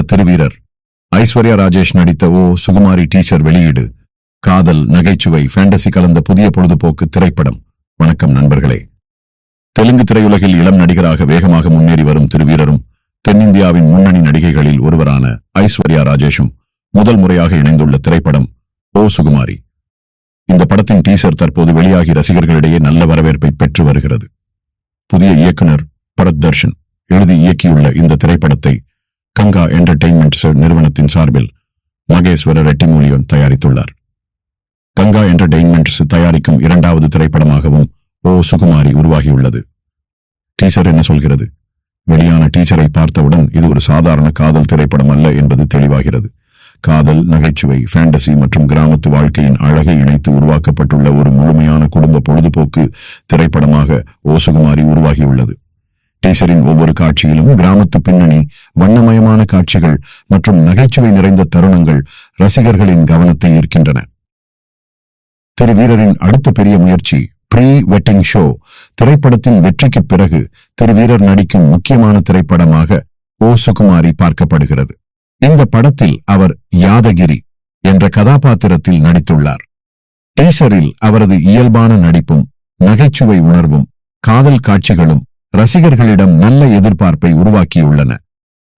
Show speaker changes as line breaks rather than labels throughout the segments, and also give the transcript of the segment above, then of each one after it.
திருவீரர் ஐஸ்வர்யா ராஜேஷ் நடித்த ஓ சுகுமாரி டீச்சர் வெளியீடு. காதல், நகைச்சுவை, ஃபேண்டசி கலந்த புதிய பொழுதுபோக்கு திரைப்படம். வணக்கம் நண்பர்களே. தெலுங்கு திரையுலகில் இளம் நடிகராக வேகமாக முன்னேறி வரும் திருவீரரும் தென்னிந்தியாவின் முன்னணி நடிகைகளில் ஒருவரான ஐஸ்வர்யா ராஜேஷும் முதல் முறையாக இணைந்துள்ள திரைப்படம் ஓ சுகுமாரி. இந்த படத்தின் டீசர் தற்போது வெளியாகி ரசிகர்களிடையே நல்ல வரவேற்பை பெற்று வருகிறது. புதிய இயக்குனர் பரத் தர்ஷன் எழுதி இயக்கியுள்ள இந்த திரைப்படத்தை கங்கா என்டர்டெயின்மெண்ட் நிறுவனத்தின் சார்பில் மகேஸ்வர ரெட்டிமூலியன் தயாரித்துள்ளார். கங்கா என்டர்டெயின்மெண்ட் தயாரிக்கும் இரண்டாவது திரைப்படமாகவும் ஓ சுகுமாரி உருவாகியுள்ளது. டீசர் என்ன சொல்கிறது? வெளியான டீசரை பார்த்தவுடன் இது ஒரு சாதாரண காதல் திரைப்படம் அல்ல என்பது தெளிவாகிறது. காதல், நகைச்சுவை, ஃபேண்டசி மற்றும் கிராமத்து வாழ்க்கையின் அழகை இணைத்து உருவாக்கப்பட்டுள்ள ஒரு முழுமையான குடும்ப பொழுதுபோக்கு திரைப்படமாக ஓ சுகுமாரி உருவாகியுள்ளது. டீசரின் ஒவ்வொரு காட்சியிலும் கிராமத்து பின்னணி, வண்ணமயமான காட்சிகள் மற்றும் நகைச்சுவை நிறைந்த தருணங்கள் ரசிகர்களின் கவனத்தை ஈர்க்கின்றன. திருவீரரின் அடுத்த பெரிய முயற்சி ப்ரீ வெட்டிங் ஷோ. திரைப்படத்தின் வெற்றிக்கு பிறகு திருவீரர் நடிக்கும் முக்கியமான திரைப்படமாக ஓ சுகுமாரி பார்க்கப்படுகிறது. இந்த படத்தில் அவர் யாதகிரி என்ற கதாபாத்திரத்தில் நடித்துள்ளார். டீசரில் அவரது இயல்பான நடிப்பும் நகைச்சுவை உணர்வும் காதல் காட்சிகளும் ரசிகர்களிடம் நல்ல எதிர்பார்ப்பை உருவாக்கியுள்ளன.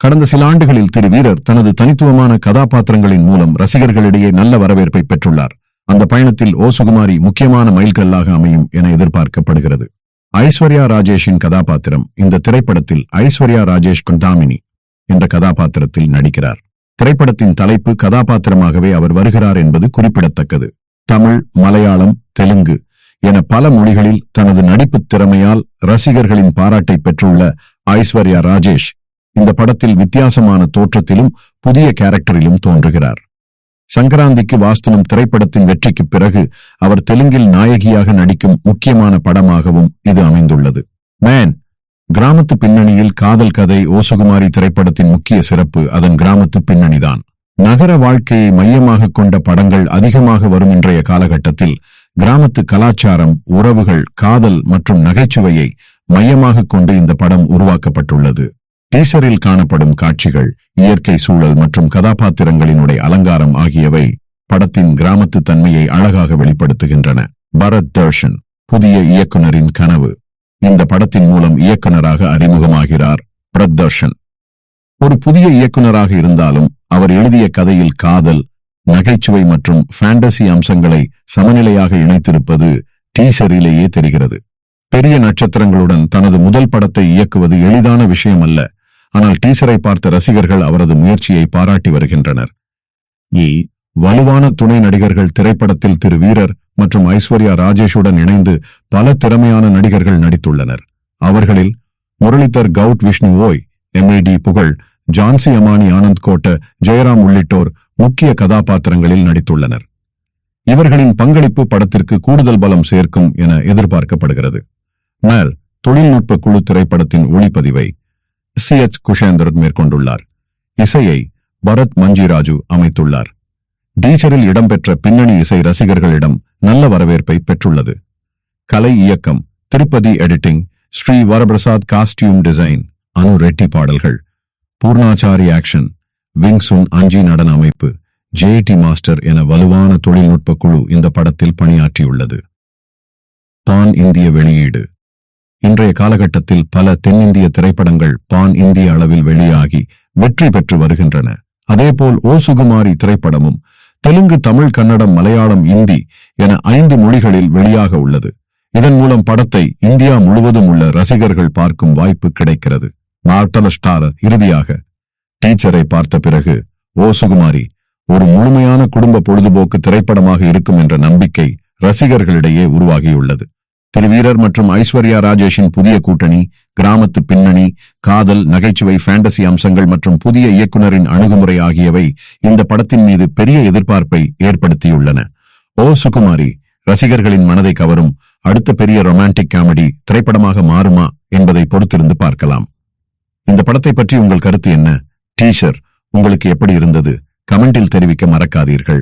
கடந்த சில ஆண்டுகளில் திருவீரர் தனது தனித்துவமான கதாபாத்திரங்களின் மூலம் ரசிகர்களிடையே நல்ல வரவேற்பை பெற்றுள்ளார். அந்த பயணத்தில் ஓ சுகுமாரி முக்கியமான மைல்கல்லாக அமையும் என எதிர்பார்க்கப்படுகிறது. ஐஸ்வர்யா ராஜேஷின் கதாபாத்திரம். இந்த திரைப்படத்தில் ஐஸ்வர்யா ராஜேஷ் குந்தாமினி என்ற கதாபாத்திரத்தில் நடிக்கிறார். திரைப்படத்தின் தலைப்பு கதாபாத்திரமாகவே அவர் வருகிறார் என்பது குறிப்பிடத்தக்கது. தமிழ், மலையாளம், தெலுங்கு என பல மொழிகளில் தனது நடிப்பு திறமையால் ரசிகர்களின் பாராட்டை பெற்றுள்ள ஐஸ்வர்யா ராஜேஷ் இந்த படத்தில் வித்தியாசமான தோற்றத்திலும் புதிய கேரக்டரிலும் தோன்றுகிறார். சங்கராந்திக்கு வாஸ்தவம் திரைப்படத்தின் வெற்றிக்கு பிறகு அவர் தெலுங்கில் நாயகியாக நடிக்கும் முக்கியமான படமாகவும் இது அமைந்துள்ளது. மேன், கிராமத்து பின்னணியில் காதல் கதை. ஓ சுகுமாரி திரைப்படத்தின் முக்கிய சிறப்பு அதன் கிராமத்து பின்னணிதான். நகர வாழ்க்கையை மையமாக கொண்ட படங்கள் அதிகமாக வரும் இன்றைய காலகட்டத்தில் கிராமத்து கலாச்சாரம், உறவுகள், காதல் மற்றும் நகைச்சுவையை மையமாக கொண்டு இந்த படம் உருவாக்கப்பட்டுள்ளது. டீசரில் காணப்படும் காட்சிகள், இயற்கை சூழல் மற்றும் கதாபாத்திரங்களினுடைய அலங்காரம் ஆகியவை படத்தின் கிராமத்து தன்மையை அழகாக வெளிப்படுத்துகின்றன. பரத் தர்ஷன் புதிய இயக்குனரின் கனவு. இந்த படத்தின் மூலம் இயக்குனராக அறிமுகமாகிறார் பரத் தர்ஷன். ஒரு புதிய இயக்குனராக இருந்தாலும் அவர் எழுதிய கதையில் காதல், நகைச்சுவை மற்றும் ஃபேண்டசி அம்சங்களை சமநிலையாக இணைத்திருப்பது டீசரிலேயே தெரிகிறது. பெரிய நட்சத்திரங்களுடன் தனது முதல் படத்தை இயக்குவது எளிதான விஷயம் அல்ல. ஆனால் டீசரை பார்த்த ரசிகர்கள் அவரது முயற்சியை பாராட்டி வருகின்றனர். வலுவான துணை நடிகர்கள். திரைப்படத்தில் திருவீரர் மற்றும் ஐஸ்வர்யா ராஜேஷுடன் இணைந்து பல திறமையான நடிகர்கள் நடித்துள்ளனர். அவர்களில் முரளிதர் கவுட் விஷ்ணு ஓய், MAD புகழ், ஜான்சி அமானி ஆனந்த் கோட்ட, ஜெயராம் உள்ளிட்டோர் முக்கிய கதாபாத்திரங்களில் நடித்துள்ளனர். இவர்களின் பங்களிப்பு படத்திற்கு கூடுதல் பலம் சேர்க்கும் என எதிர்பார்க்கப்படுகிறது. மேல் தொழில்நுட்ப குழு திரைப்படத்தின் ஒளிப்பதிவை CH குஷேந்தர் மேற்கொண்டுள்ளார். இசையை பரத் மஞ்சிராஜு அமைத்துள்ளார். டீசரில் இடம்பெற்ற பின்னணி இசை ரசிகர்களிடம் நல்ல வரவேற்பை பெற்றுள்ளது. கலை இயக்கம் Tirupati editing, Sri Varaprasad costume design, Anu Reddy பாடல்கள், பூர்ணாச்சாரி ஆக்ஷன், விங்சுன் அஞ்சி நடன அமைப்பு, JT மாஸ்டர் என வலுவான தொழில்நுட்ப குழு இந்த படத்தில் பணியாற்றியுள்ளது. பான் இந்திய வெளியீடு. இன்றைய காலகட்டத்தில் பல தென்னிந்திய திரைப்படங்கள் பான் இந்திய அளவில் வெளியாகி வெற்றி பெற்று வருகின்றன. அதேபோல் ஓ சுகுமாரி திரைப்படமும் தெலுங்கு, தமிழ், கன்னடம், மலையாளம், இந்தி என 5 மொழிகளில் வெளியாக உள்ளது. இதன் மூலம் படத்தை இந்தியா முழுவதும் உள்ள ரசிகர்கள் பார்க்கும் வாய்ப்பு கிடைக்கிறது. மார்த்தல ஸ்டார் இறுதியாக டீச்சரை பார்த்த பிறகு ஓ சுகுமாரி ஒரு முழுமையான குடும்ப பொழுதுபோக்கு திரைப்படமாக இருக்கும் என்ற நம்பிக்கை ரசிகர்களிடையே உருவாகியுள்ளது. திருவீரர் மற்றும் ஐஸ்வர்யா ராஜேஷின் புதிய கூட்டணி, கிராமத்து பின்னணி, காதல், நகைச்சுவை, ஃபேண்டசி அம்சங்கள் மற்றும் புதிய இயக்குனரின் அணுகுமுறை ஆகியவை இந்த படத்தின் மீது பெரிய எதிர்பார்ப்பை ஏற்படுத்தியுள்ளன. ஓ சுகுமாரி ரசிகர்களின் மனதை கவரும் அடுத்த பெரிய ரொமான்டிக் காமெடி திரைப்படமாக மாறுமா என்பதை பொறுத்திருந்து பார்க்கலாம். இந்த படத்தை பற்றி உங்கள் கருத்து என்ன? டீசர் உங்களுக்கு எப்படி இருந்தது? கமெண்டில் தெரிவிக்க மறக்காதீர்கள்.